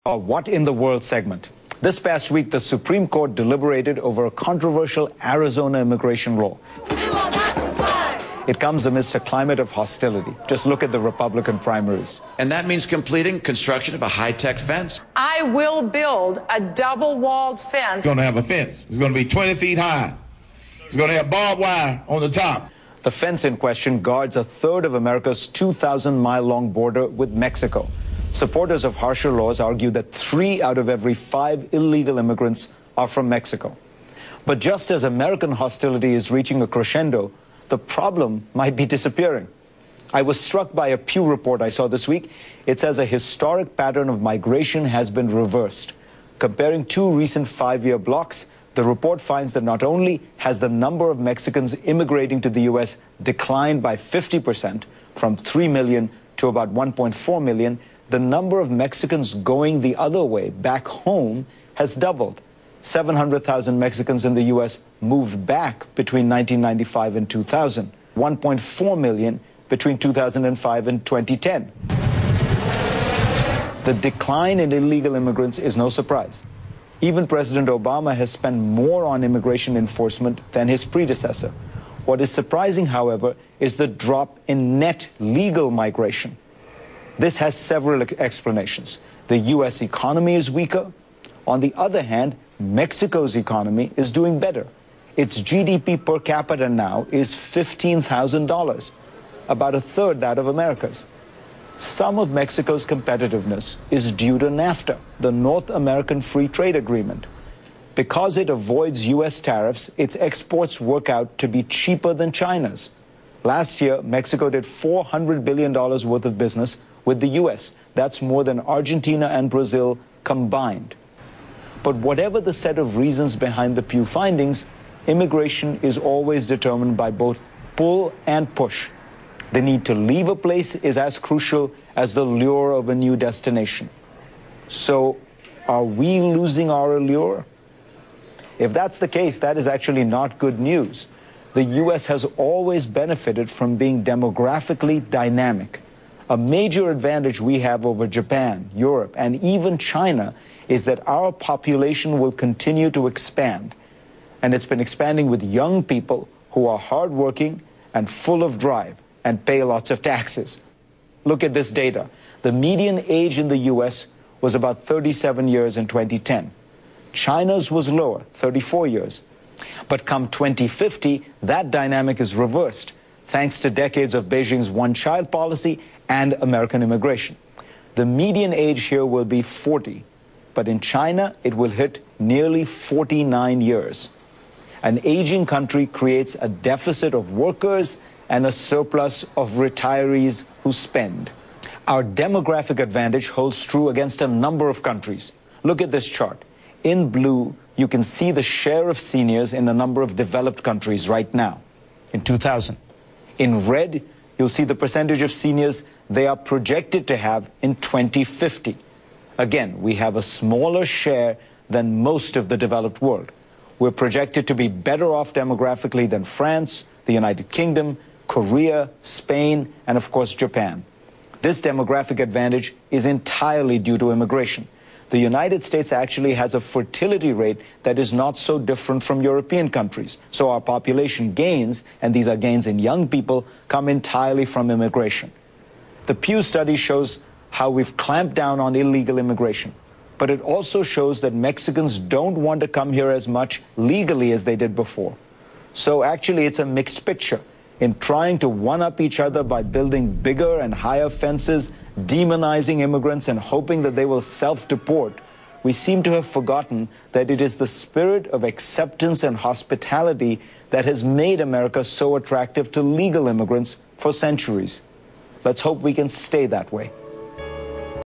Our What in the World segment. This past week, the Supreme Court deliberated over a controversial Arizona immigration law. It comes amidst a climate of hostility. Just look at the Republican primaries. And that means completing construction of a high-tech fence. I will build a double-walled fence. It's going to have a fence. It's going to be 20 feet high. It's going to have barbed wire on the top. The fence in question guards a third of America's 2,000-mile-long border with Mexico. Supporters of harsher laws argue that 3 out of every 5 illegal immigrants are from Mexico. But just as American hostility is reaching a crescendo, the problem might be disappearing. I was struck by a Pew report I saw this week. It says a historic pattern of migration has been reversed. Comparing 2 recent 5-year blocks, the report finds that not only has the number of Mexicans immigrating to the U.S. declined by 50%, from 3 million to about 1.4 million, the number of Mexicans going the other way, back home, has doubled. 700,000 Mexicans in the U.S. moved back between 1995 and 2000, 1.4 million between 2005 and 2010. The decline in illegal immigrants is no surprise. Even President Obama has spent more on immigration enforcement than his predecessor. What is surprising, however, is the drop in net legal migration. This has several explanations. The U.S. economy is weaker. On the other hand, Mexico's economy is doing better. Its GDP per capita now is $15,000, about a third that of America's. Some of Mexico's competitiveness is due to NAFTA, the North American Free Trade Agreement. Because it avoids U.S. tariffs, its exports work out to be cheaper than China's. Last year, Mexico did $400 billion worth of business with the U.S. That's more than Argentina and Brazil combined. But whatever the set of reasons behind the Pew findings, immigration is always determined by both pull and push. The need to leave a place is as crucial as the lure of a new destination. So, are we losing our allure? If that's the case, that is actually not good news. The U.S. has always benefited from being demographically dynamic. A major advantage we have over Japan, Europe, and even China is that our population will continue to expand. And it's been expanding with young people who are hardworking and full of drive and pay lots of taxes. Look at this data. The median age in the U.S. was about 37 years in 2010. China's was lower, 34 years. But come 2050, that dynamic is reversed, thanks to decades of Beijing's one-child policy and American immigration. The median age here will be 40, but in China, it will hit nearly 49 years. An aging country creates a deficit of workers and a surplus of retirees who spend. Our demographic advantage holds true against a number of countries. Look at this chart. In blue, you can see the share of seniors in a number of developed countries right now, in 2000. In red, you'll see the percentage of seniors they are projected to have in 2050. Again, we have a smaller share than most of the developed world. We're projected to be better off demographically than France, the United Kingdom, Korea, Spain, and of course Japan. This demographic advantage is entirely due to immigration. The United States actually has a fertility rate that is not so different from European countries. So our population gains, and these are gains in young people, come entirely from immigration. The Pew study shows how we've clamped down on illegal immigration. But it also shows that Mexicans don't want to come here as much legally as they did before. So actually it's a mixed picture. In trying to one-up each other by building bigger and higher fences, demonizing immigrants and hoping that they will self-deport, we seem to have forgotten that it is the spirit of acceptance and hospitality that has made America so attractive to legal immigrants for centuries. Let's hope we can stay that way.